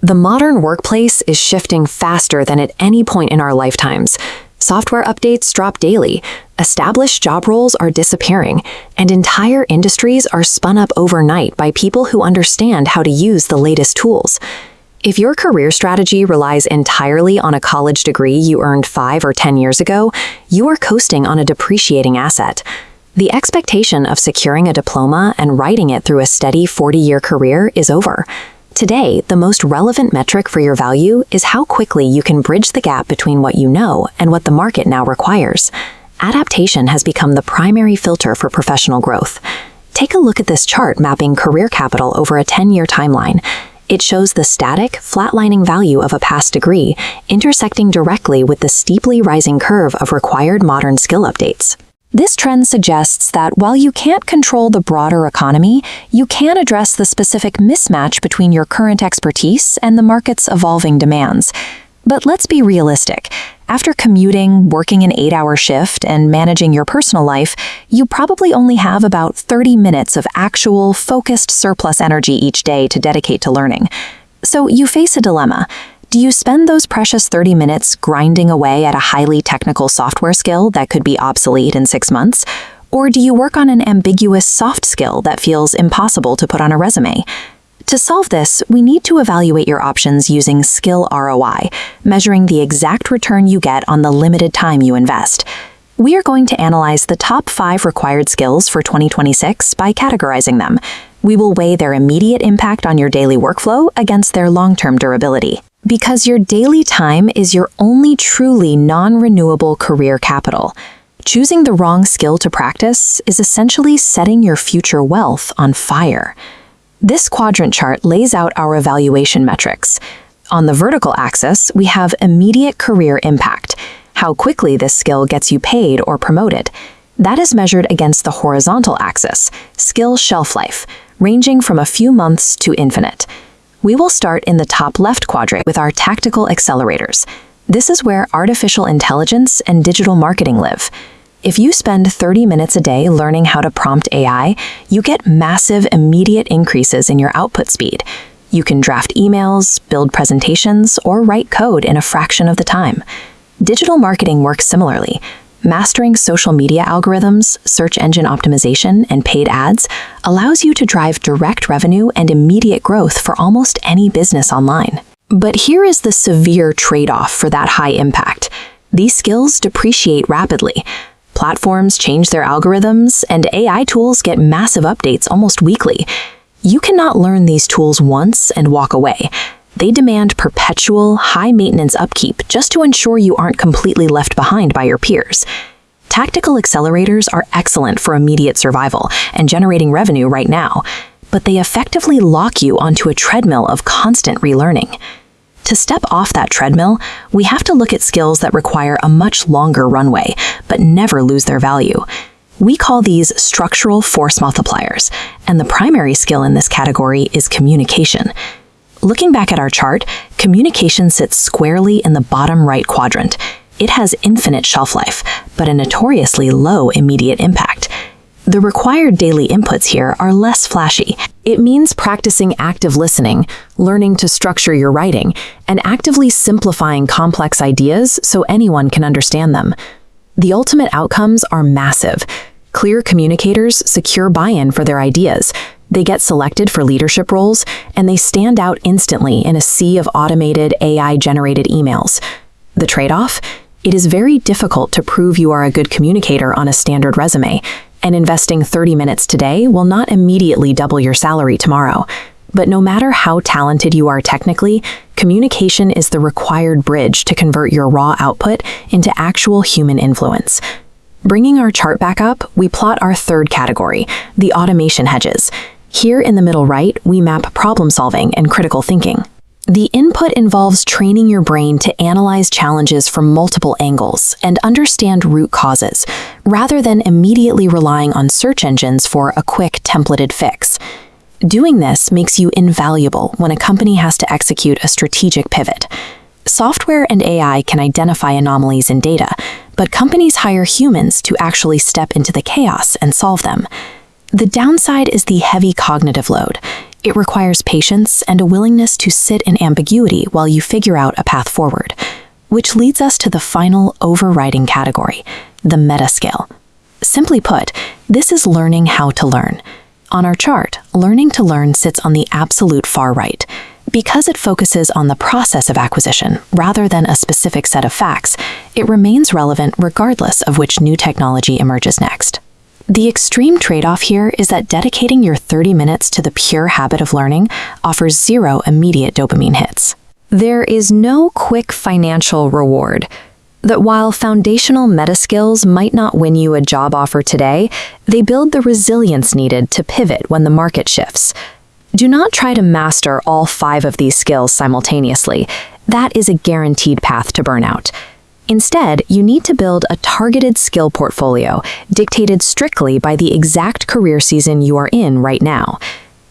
The modern workplace is shifting faster than at any point in our lifetimes. Software updates drop daily, established job roles are disappearing, and entire industries are spun up overnight by people who understand how to use the latest tools. If your career strategy relies entirely on a college degree you earned 5 or 10 years ago, you are coasting on a depreciating asset. The expectation of securing a diploma and riding it through a steady 40-year career is over. Today, the most relevant metric for your value is how quickly you can bridge the gap between what you know and what the market now requires. Adaptation has become the primary filter for professional growth. Take a look at this chart mapping career capital over a 10-year timeline. It shows the static, flatlining value of a past degree intersecting directly with the steeply rising curve of required modern skill updates. This trend suggests that while you can't control the broader economy, you can address the specific mismatch between your current expertise and the market's evolving demands. But let's be realistic. After commuting, working an 8-hour shift, and managing your personal life, you probably only have about 30 minutes of actual, focused surplus energy each day to dedicate to learning. So you face a dilemma. Do you spend those precious 30 minutes grinding away at a highly technical software skill that could be obsolete in 6 months? Or do you work on an ambiguous soft skill that feels impossible to put on a resume? To solve this, we need to evaluate your options using skill ROI, measuring the exact return you get on the limited time you invest. We are going to analyze the top 5 required skills for 2026 by categorizing them. We will weigh their immediate impact on your daily workflow against their long-term durability. Because your daily time is your only truly non-renewable career capital. Choosing the wrong skill to practice is essentially setting your future wealth on fire. This quadrant chart lays out our evaluation metrics. On the vertical axis, we have immediate career impact, how quickly this skill gets you paid or promoted. That is measured against the horizontal axis, skill shelf life, ranging from a few months to infinite. We will start in the top left quadrant with our tactical accelerators. This is where artificial intelligence and digital marketing live. If you spend 30 minutes a day learning how to prompt AI, you get massive immediate increases in your output speed. You can draft emails, build presentations, or write code in a fraction of the time. Digital marketing works similarly. Mastering social media algorithms, search engine optimization, and paid ads allows you to drive direct revenue and immediate growth for almost any business online. But here is the severe trade-off for that high impact. These skills depreciate rapidly. Platforms change their algorithms, and AI tools get massive updates almost weekly. You cannot learn these tools once and walk away. They demand perpetual, high-maintenance upkeep just to ensure you aren't completely left behind by your peers. Tactical accelerators are excellent for immediate survival and generating revenue right now, but they effectively lock you onto a treadmill of constant relearning. To step off that treadmill, we have to look at skills that require a much longer runway, but never lose their value. We call these structural force multipliers, and the primary skill in this category is communication. Looking back at our chart, communication sits squarely in the bottom right quadrant. It has infinite shelf life, but a notoriously low immediate impact. The required daily inputs here are less flashy. It means practicing active listening, learning to structure your writing, and actively simplifying complex ideas so anyone can understand them. The ultimate outcomes are massive. Clear communicators secure buy-in for their ideas. They get selected for leadership roles, and they stand out instantly in a sea of automated AI-generated emails. The trade-off? It is very difficult to prove you are a good communicator on a standard resume, and investing 30 minutes today will not immediately double your salary tomorrow. But no matter how talented you are technically, communication is the required bridge to convert your raw output into actual human influence. Bringing our chart back up, we plot our third category, the automation hedges. Here in the middle right, we map problem solving and critical thinking. The input involves training your brain to analyze challenges from multiple angles and understand root causes, rather than immediately relying on search engines for a quick templated fix. Doing this makes you invaluable when a company has to execute a strategic pivot. Software and AI can identify anomalies in data, but companies hire humans to actually step into the chaos and solve them. The downside is the heavy cognitive load. It requires patience and a willingness to sit in ambiguity while you figure out a path forward, which leads us to the final overriding category, the meta skill. Simply put, this is learning how to learn. On our chart, learning to learn sits on the absolute far right. Because it focuses on the process of acquisition rather than a specific set of facts, it remains relevant regardless of which new technology emerges next. The extreme trade-off here is that dedicating your 30 minutes to the pure habit of learning offers zero immediate dopamine hits. There is no quick financial reward. That while foundational meta skills might not win you a job offer today, they build the resilience needed to pivot when the market shifts. Do not try to master all 5 of these skills simultaneously. That is a guaranteed path to burnout. Instead, you need to build a targeted skill portfolio, dictated strictly by the exact career season you are in right now.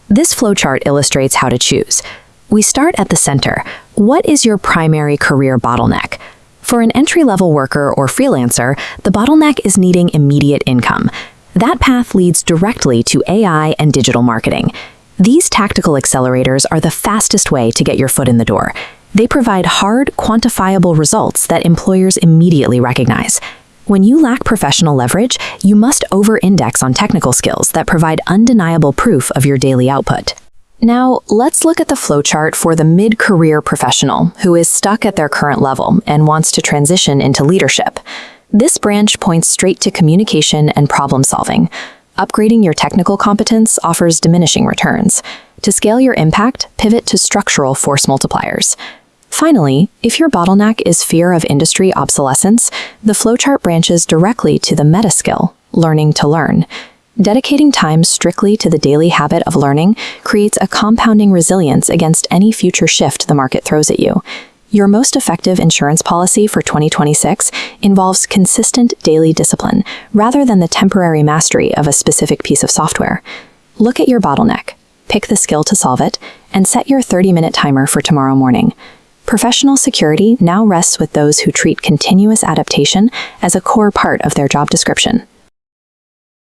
This flowchart illustrates how to choose. We start at the center. What is your primary career bottleneck? For an entry-level worker or freelancer, the bottleneck is needing immediate income. That path leads directly to AI and digital marketing. These tactical accelerators are the fastest way to get your foot in the door. They provide hard, quantifiable results that employers immediately recognize. When you lack professional leverage, you must over-index on technical skills that provide undeniable proof of your daily output. Now, let's look at the flowchart for the mid-career professional who is stuck at their current level and wants to transition into leadership. This branch points straight to communication and problem-solving. Upgrading your technical competence offers diminishing returns. To scale your impact, pivot to structural force multipliers. Finally, if your bottleneck is fear of industry obsolescence, the flowchart branches directly to the meta skill, learning to learn. Dedicating time strictly to the daily habit of learning creates a compounding resilience against any future shift the market throws at you. Your most effective insurance policy for 2026 involves consistent daily discipline rather than the temporary mastery of a specific piece of software. Look at your bottleneck, pick the skill to solve it, and set your 30-minute timer for tomorrow morning. Professional security now rests with those who treat continuous adaptation as a core part of their job description.